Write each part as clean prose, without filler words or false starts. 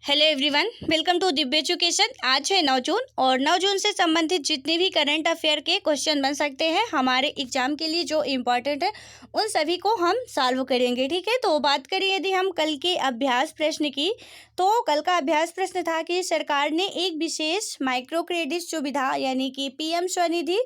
Hello everyone, welcome to Divya education. आज है 9 जून और 9 जून से संबंधित जितने भी करंट अफेयर के क्वेश्चन बन सकते हैं हमारे एग्जाम के लिए जो इम्पोर्टेंट है उन सभी को हम सॉल्व करेंगे। ठीक है, तो बात करिए यदि हम कल के अभ्यास प्रश्न की, तो कल का अभ्यास प्रश्न था कि सरकार ने एक विशेष माइक्रो क्रेडिट सुविधा यानी कि पीएम स्वनिधि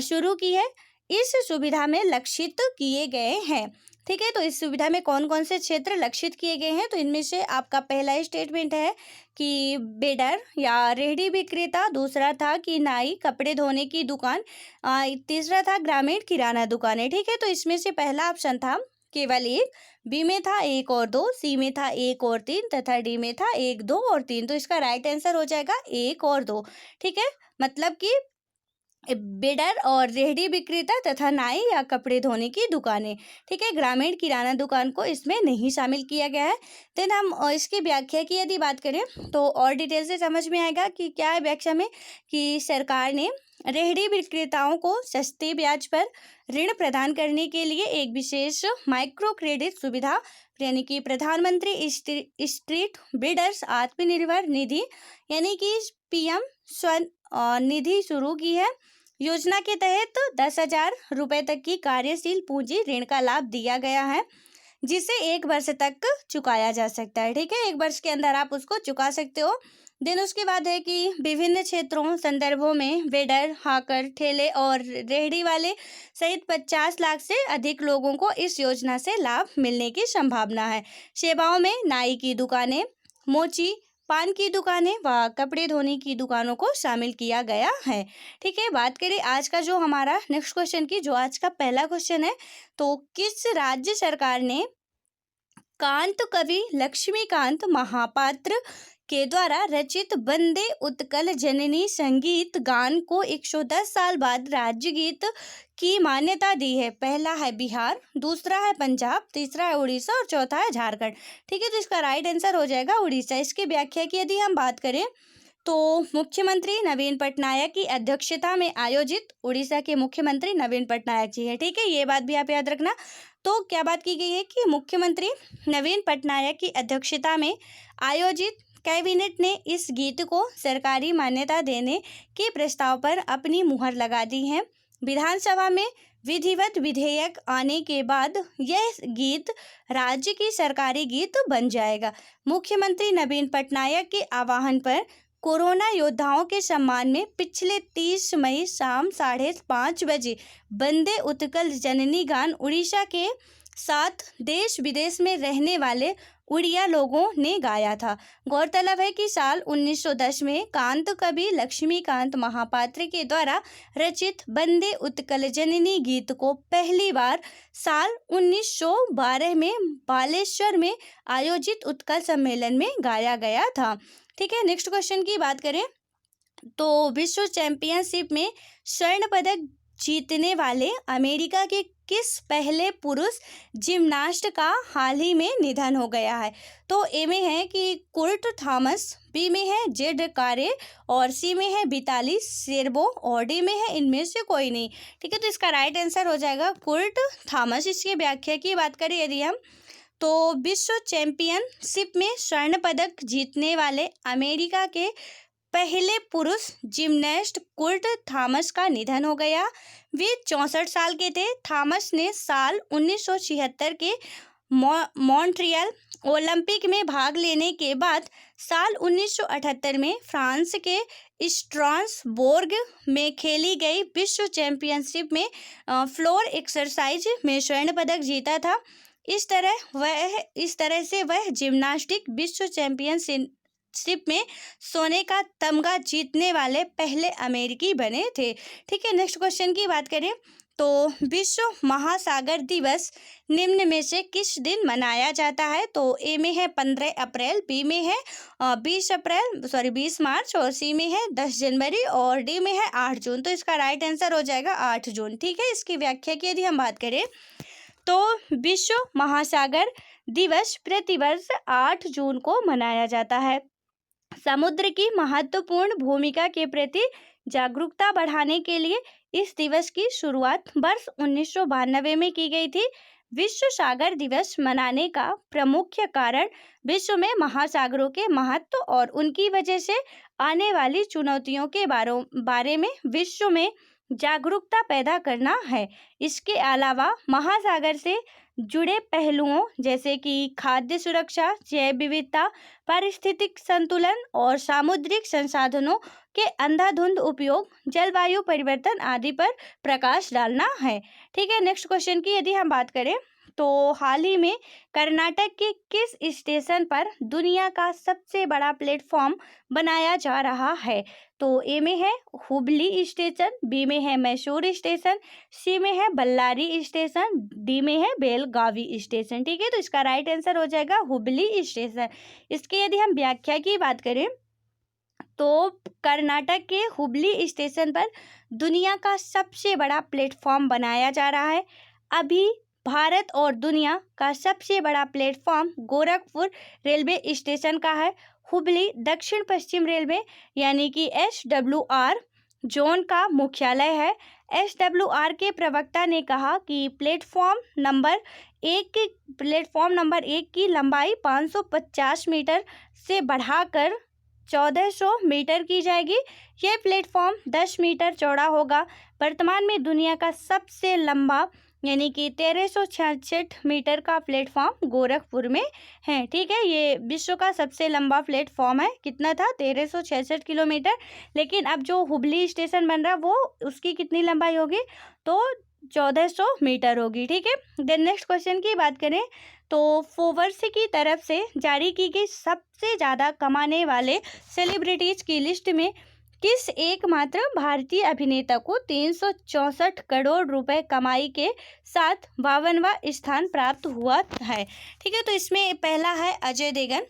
शुरू की है। इस सुविधा में लक्षित किए गए हैं। ठीक है, तो इस सुविधा में कौन कौन से क्षेत्र लक्षित किए गए हैं, तो इनमें से आपका पहला स्टेटमेंट है कि बेडर या रेहड़ी विक्रेता, दूसरा था कि नाई, कपड़े धोने की दुकान, तीसरा था ग्रामीण किराना दुकानें। ठीक है, तो इसमें से पहला ऑप्शन था केवल एक, बी में था 1 और 2, सी में था 1 और 3 तथा डी में था 1, 2 और 3। तो इसका राइट आंसर हो जाएगा 1 और 2। ठीक है, मतलब कि बेडर और रेहड़ी विक्रेता तथा नाई या कपड़े धोने की दुकानें। ठीक है, ग्रामीण किराना दुकान को इसमें नहीं शामिल किया गया है। देन हम इसकी व्याख्या की यदि बात करें तो और डिटेल से समझ में आएगा कि क्या है व्याख्या में, कि सरकार ने रेहड़ी विक्रेताओं को सस्ते ब्याज पर ऋण प्रदान करने के लिए एक विशेष माइक्रो क्रेडिट सुविधा यानी कि प्रधानमंत्री स्ट्रीट बिल्डर्स आत्मनिर्भर निधि यानी कि पीएम स्वनिधि शुरू की है। योजना के तहत 10,000 रुपये तक की कार्यशील पूंजी ऋण का लाभ दिया गया है, जिसे 1 वर्ष तक चुकाया जा सकता है। ठीक है, 1 वर्ष के अंदर आप उसको चुका सकते हो। देन उसके बाद है कि विभिन्न क्षेत्रों संदर्भों में वेडर, हाकर, ठेले और रेहड़ी वाले सहित 50 लाख से अधिक लोगों को इस योजना से लाभ मिलने की संभावना है। सेवाओं में नाई की दुकानें, मोची, पान की दुकानें व कपड़े धोने की दुकानों को शामिल किया गया है। ठीक है, बात करें आज का जो हमारा नेक्स्ट क्वेश्चन की, जो आज का पहला क्वेश्चन है, तो किस राज्य सरकार ने कांत कवि लक्ष्मीकांत महापात्र के द्वारा रचित वंदे उत्कल जननी संगीत गान को 110 साल बाद राज्य गीत की मान्यता दी है? पहला है बिहार, दूसरा है पंजाब, तीसरा है उड़ीसा और चौथा है झारखंड। ठीक है, तो इसका राइट आंसर हो जाएगा उड़ीसा। इसकी व्याख्या की यदि हम बात करें तो मुख्यमंत्री नवीन पटनायक की अध्यक्षता में आयोजित, उड़ीसा के मुख्यमंत्री नवीन पटनायक जी है। ठीक है, ये बात भी आप याद रखना। तो क्या बात की गई है कि मुख्यमंत्री नवीन पटनायक की अध्यक्षता में आयोजित कैबिनेट ने इस गीत को सरकारी मान्यता देने के प्रस्ताव पर अपनी मुहर लगा दी है। विधानसभा में विधिवत विधेयक आने के बाद यह गीत राज्य की सरकारी गीत बन जाएगा। मुख्यमंत्री नवीन पटनायक के आह्वान पर कोरोना योद्धाओं के सम्मान में पिछले 30 मई शाम 5:30 बजे वंदे उत्कल जननी गान उड़ीसा के साथ देश विदेश में रहने वाले उड़िया लोगों ने गाया था। गौरतलब है कि साल 1910 में कांत कवि लक्ष्मीकांत महापात्र के द्वारा रचित वंदे उत्कल जननी गीत को पहली बार साल 1912 में बालेश्वर में आयोजित उत्कल सम्मेलन में गाया गया था। ठीक है, नेक्स्ट क्वेश्चन की बात करें तो विश्व चैंपियनशिप में स्वर्ण पदक जीतने वाले अमेरिका के किस पहले पुरुष जिम्नास्ट का हाल ही में निधन हो गया है? तो ए में है कि कुर्ट थॉमस, बी में है जेड कारे और सी में है विताली सेर्बो और डी में है इनमें से कोई नहीं। ठीक है, तो इसका राइट आंसर हो जाएगा कुर्ट थॉमस। इसकी व्याख्या की बात करें यदि हम, तो विश्व चैंपियनशिप में स्वर्ण पदक जीतने वाले अमेरिका के पहले पुरुष जिम्नास्ट कुर्ट थॉमस का निधन हो गया। वे 64 साल के थे। थॉमस ने साल 1976 के मॉन्ट्रियल ओलंपिक में भाग लेने के बाद साल 1978 में फ्रांस के स्ट्रासबोर्ग में खेली गई विश्व चैंपियनशिप में फ्लोर एक्सरसाइज में स्वर्ण पदक जीता था। इस तरह से वह जिम्नास्टिक विश्व चैंपियनशिप में सोने का तमगा जीतने वाले पहले अमेरिकी बने थे। ठीक है, नेक्स्ट क्वेश्चन की बात करें तो विश्व महासागर दिवस निम्न में से किस दिन मनाया जाता है? तो ए में है 15 अप्रैल, बी में है 20 मार्च और सी में है 10 जनवरी और डी में है 8 जून। तो इसका राइट आंसर हो जाएगा 8 जून। ठीक है, इसकी व्याख्या की यदि हम बात करें तो विश्व महासागर दिवस प्रतिवर्ष 8 जून को मनाया जाता है। समुद्र की महत्वपूर्ण भूमिका के प्रति जागरूकता बढ़ाने के लिए इस दिवस की शुरुआत वर्ष 1992 में की गई थी। विश्व सागर दिवस मनाने का प्रमुख कारण विश्व में महासागरों के महत्व और उनकी वजह से आने वाली चुनौतियों के बारे में विश्व में जागरूकता पैदा करना है। इसके अलावा महासागर से जुड़े पहलुओं जैसे कि खाद्य सुरक्षा, जैव विविधता, पारिस्थितिक संतुलन और सामुद्रिक संसाधनों के अंधाधुंध उपयोग, जलवायु परिवर्तन आदि पर प्रकाश डालना है। ठीक है, नेक्स्ट क्वेश्चन की यदि हम बात करें तो हाल ही में कर्नाटक के किस स्टेशन पर दुनिया का सबसे बड़ा प्लेटफॉर्म बनाया जा रहा है? तो ए में है हुबली स्टेशन, बी में है मैसूर स्टेशन, सी में है बल्लारी स्टेशन, डी में है बेलगावी स्टेशन। ठीक है, तो इसका राइट आंसर हो जाएगा हुबली स्टेशन। इसके यदि हम व्याख्या की बात करें तो कर्नाटक के हुबली स्टेशन पर दुनिया का सबसे बड़ा प्लेटफॉर्म बनाया जा रहा है। अभी भारत और दुनिया का सबसे बड़ा प्लेटफॉर्म गोरखपुर रेलवे स्टेशन का है। हुबली दक्षिण पश्चिम रेलवे यानी कि SWR जोन का मुख्यालय है। SWR के प्रवक्ता ने कहा कि प्लेटफॉर्म नंबर एक की लंबाई 550 मीटर से बढ़ाकर 1400 मीटर की जाएगी। यह प्लेटफॉर्म 10 मीटर चौड़ा होगा। वर्तमान में दुनिया का सबसे लंबा यानी कि 1366 मीटर का प्लेटफॉर्म गोरखपुर में है। ठीक है, ये विश्व का सबसे लंबा प्लेटफॉर्म है। कितना था? 1366 किलोमीटर। लेकिन अब जो हुबली स्टेशन बन रहा है वो उसकी कितनी लंबाई होगी? तो 1400 मीटर होगी। ठीक है, देन नेक्स्ट क्वेश्चन की बात करें तो फोर्ब्स की तरफ से जारी की गई सबसे ज़्यादा कमाने वाले सेलिब्रिटीज की लिस्ट में किस एकमात्र भारतीय अभिनेता को 364 करोड़ रुपए कमाई के साथ 52वां स्थान प्राप्त हुआ है? ठीक है, तो इसमें पहला है अजय देवगन,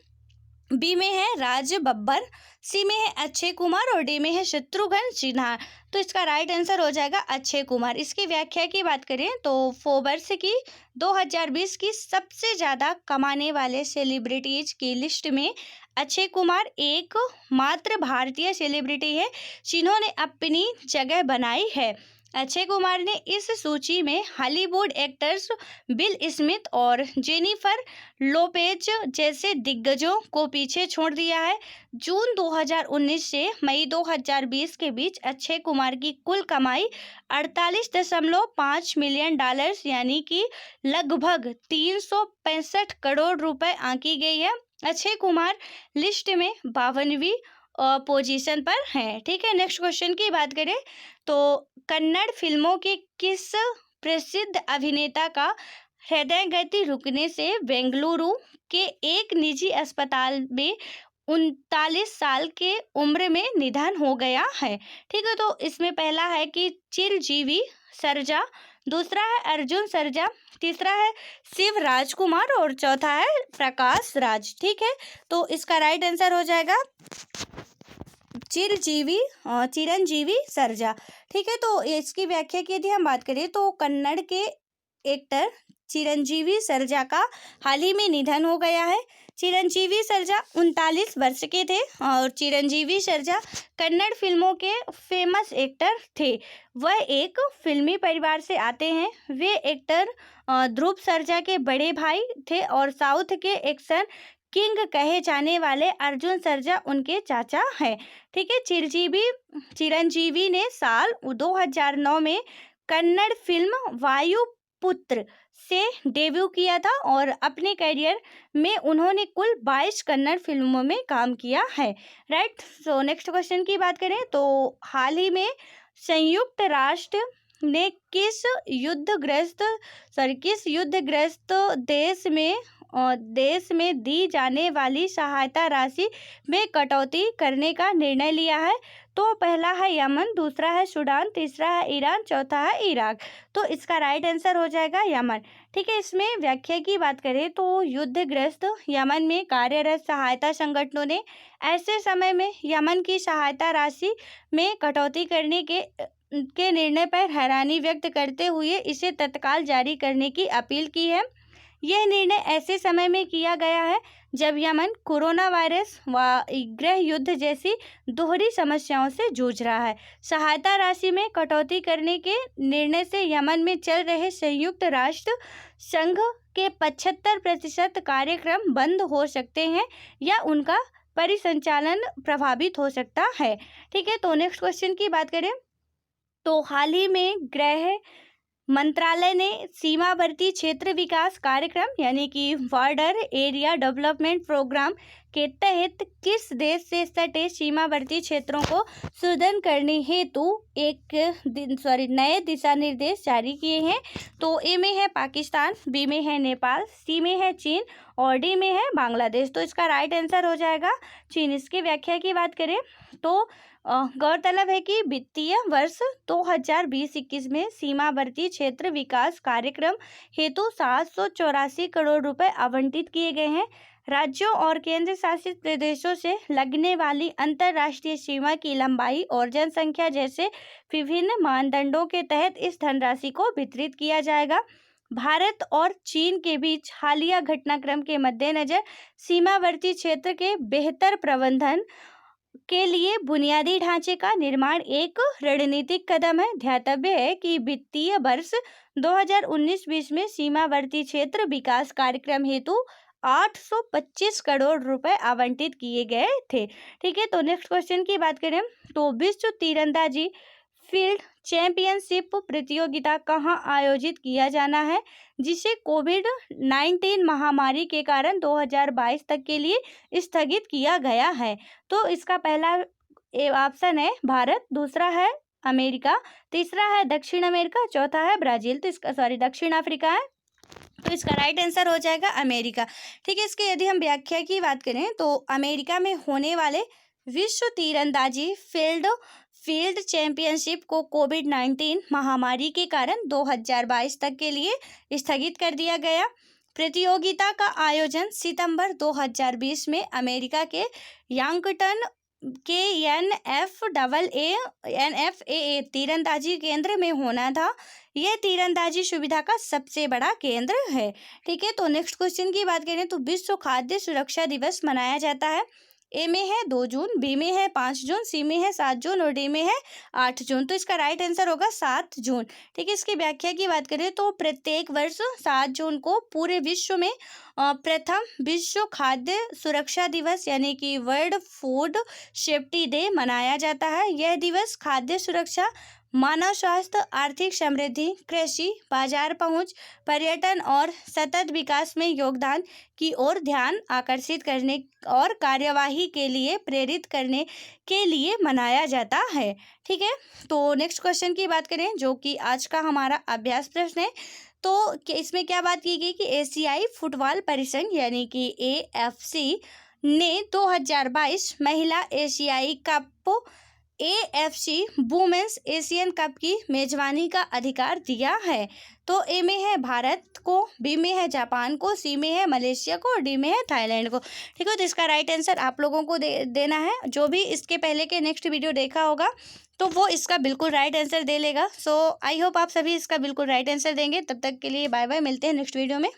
बी में है राज बब्बर, सी में है अक्षय कुमार और डी में है शत्रुघ्न सिन्हा। तो इसका राइट आंसर हो जाएगा अक्षय कुमार। इसकी व्याख्या की बात करें तो फोर्ब्स की 2020 की सबसे ज़्यादा कमाने वाले सेलिब्रिटीज की लिस्ट में अक्षय कुमार एक मात्र भारतीय सेलिब्रिटी है जिन्होंने अपनी जगह बनाई है। अक्षय कुमार ने इस सूची में हॉलीवुड एक्टर्स बिल स्मिथ और जेनिफर लोपेज जैसे दिग्गजों को पीछे छोड़ दिया है। जून 2019 से मई 2020 के बीच अक्षय कुमार की कुल कमाई 48.5 मिलियन डॉलर्स यानी कि लगभग 365 करोड़ रुपए आंकी गई है। अक्षय कुमार लिस्ट में 52वीं पोजीशन पर हैं। ठीक है, नेक्स्ट क्वेश्चन की बात करें तो कन्नड़ फिल्मों के किस प्रसिद्ध अभिनेता का हृदय गति रुकने से बेंगलुरु के एक निजी अस्पताल में 39 साल के उम्र में निधन हो गया है? ठीक है, तो इसमें पहला है कि चिरंजीवी सरजा, दूसरा है अर्जुन सरजा, तीसरा है शिव राजकुमार और चौथा है प्रकाश राज। ठीक है, तो इसका राइट आंसर हो जाएगा चिरंजीवी सरजा। ठीक है, तो इसकी व्याख्या की यदि हम बात करें तो कन्नड़ के एक्टर चिरंजीवी सरजा का हाल ही में निधन हो गया है। चिरंजीवी सरजा 39 वर्ष के थे और चिरंजीवी सरजा कन्नड़ फिल्मों के फेमस एक्टर थे। वह एक फिल्मी परिवार से आते हैं। वे एक्टर ध्रुव सरजा के बड़े भाई थे और साउथ के एक्शन किंग कहे जाने वाले अर्जुन सरजा उनके चाचा हैं। ठीक है, चिरंजीवी ने साल 2009 में कन्नड़ फिल्म वायुपुत्र से डेब्यू किया था और अपने करियर में उन्होंने कुल 22 कन्नड़ फिल्मों में काम किया है। राइट, सो नेक्स्ट क्वेश्चन की बात करें तो हाल ही में संयुक्त राष्ट्र ने किस युद्धग्रस्त देश में दी जाने वाली सहायता राशि में कटौती करने का निर्णय लिया है? तो पहला है यमन, दूसरा है सूडान, तीसरा है ईरान, चौथा है इराक। तो इसका राइट आंसर हो जाएगा यमन। ठीक है, इसमें व्याख्या की बात करें तो युद्धग्रस्त यमन में कार्यरत सहायता संगठनों ने ऐसे समय में यमन की सहायता राशि में कटौती करने के निर्णय पर हैरानी व्यक्त करते हुए इसे तत्काल जारी करने की अपील की है। यह निर्णय ऐसे समय में किया गया है जब यमन कोरोना वायरस व गृह युद्ध जैसी दोहरी समस्याओं से जूझ रहा है। सहायता राशि में कटौती करने के निर्णय से यमन में चल रहे संयुक्त राष्ट्र संघ के 75% कार्यक्रम बंद हो सकते हैं या उनका परिसंचालन प्रभावित हो सकता है। ठीक है, तो नेक्स्ट क्वेश्चन की बात करें तो हाल ही में गृह मंत्रालय ने सीमावर्ती क्षेत्र विकास कार्यक्रम यानी कि बॉर्डर एरिया डेवलपमेंट प्रोग्राम के तहत किस देश से सटे सीमावर्ती क्षेत्रों को सुदृढ़ करने हेतु नए दिशा निर्देश जारी किए हैं। तो ए में है पाकिस्तान, बी में है नेपाल, सी में है चीन और डी में है बांग्लादेश। तो इसका राइट आंसर हो जाएगा चीन। इसकी व्याख्या की बात करें तो गौरतलब है कि वित्तीय वर्ष 2020-21 में सीमावर्ती क्षेत्र विकास कार्यक्रम हेतु 784 करोड़ रुपए आवंटित किए गए हैं। राज्यों और केंद्र शासित प्रदेशों से लगने वाली अंतर्राष्ट्रीय सीमा की लंबाई और जनसंख्या जैसे विभिन्न मानदंडों के तहत इस धनराशि को वितरित किया जाएगा। भारत और चीन के बीच हालिया घटनाक्रम के मद्देनजर सीमावर्ती क्षेत्र के बेहतर प्रबंधन के लिए बुनियादी ढांचे का निर्माण एक रणनीतिक कदम है। ध्यातव्य है कि वित्तीय वर्ष 2019-20 में सीमावर्ती क्षेत्र विकास कार्यक्रम हेतु 825 करोड़ रुपए आवंटित किए गए थे। ठीक है, तो नेक्स्ट क्वेश्चन की बात करें तो विश्व तीरंदाजी फील्ड चैंपियनशिप प्रतियोगिता कहाँ आयोजित किया जाना है, जिसे कोविड-19 महामारी के कारण 2022 तक के लिए स्थगित किया गया है। तो इसका पहला ऑप्शन है भारत, दूसरा है अमेरिका, तीसरा है दक्षिण अमेरिका, चौथा है ब्राजील। तो इसका दक्षिण अफ्रीका है। तो इसका राइट आंसर हो जाएगा अमेरिका। ठीक है, इसके यदि हम व्याख्या की बात करें तो अमेरिका में होने वाले विश्व तीरंदाजी फील्ड चैंपियनशिप को कोविड-19 महामारी के कारण 2022 तक के लिए स्थगित कर दिया गया। प्रतियोगिता का आयोजन सितंबर 2020 में अमेरिका के यांगटन के NFAA तीरंदाजी केंद्र में होना था। यह तीरंदाजी सुविधा का सबसे बड़ा केंद्र है। ठीक है, तो नेक्स्ट क्वेश्चन की बात करें तो विश्व खाद्य सुरक्षा दिवस मनाया जाता है। ए में है 2 जून, बी में है 5 जून, सी में है 7 जून और डी में है 8 जून। तो इसका राइट आंसर होगा 7 जून। ठीक है, इसकी व्याख्या की बात करें तो प्रत्येक वर्ष 7 जून को पूरे विश्व में प्रथम विश्व खाद्य सुरक्षा दिवस यानी कि वर्ल्ड फूड सेफ्टी डे मनाया जाता है। यह दिवस खाद्य सुरक्षा, मानव स्वास्थ्य, आर्थिक समृद्धि, कृषि, बाजार पहुंच, पर्यटन और सतत विकास में योगदान की ओर ध्यान आकर्षित करने और कार्यवाही के लिए प्रेरित करने के लिए मनाया जाता है। ठीक है, तो नेक्स्ट क्वेश्चन की बात करें जो कि आज का हमारा अभ्यास प्रश्न है। तो इसमें क्या बात की गई कि एशियाई फुटबॉल परिसंघ यानी कि AFC ने 2022 महिला एशियाई cup AFC women's Asian cup की मेजबानी का अधिकार दिया है। तो ए में है भारत को, बी में है जापान को, सी में है मलेशिया को और डी में है थाईलैंड को। ठीक है, तो इसका राइट आंसर आप लोगों को देना है। जो भी इसके पहले के नेक्स्ट वीडियो देखा होगा तो वो इसका बिल्कुल राइट आंसर दे लेगा। सो आई होप आप सभी इसका बिल्कुल राइट आंसर देंगे। तब तक के लिए बाय बाय, मिलते हैं नेक्स्ट वीडियो में।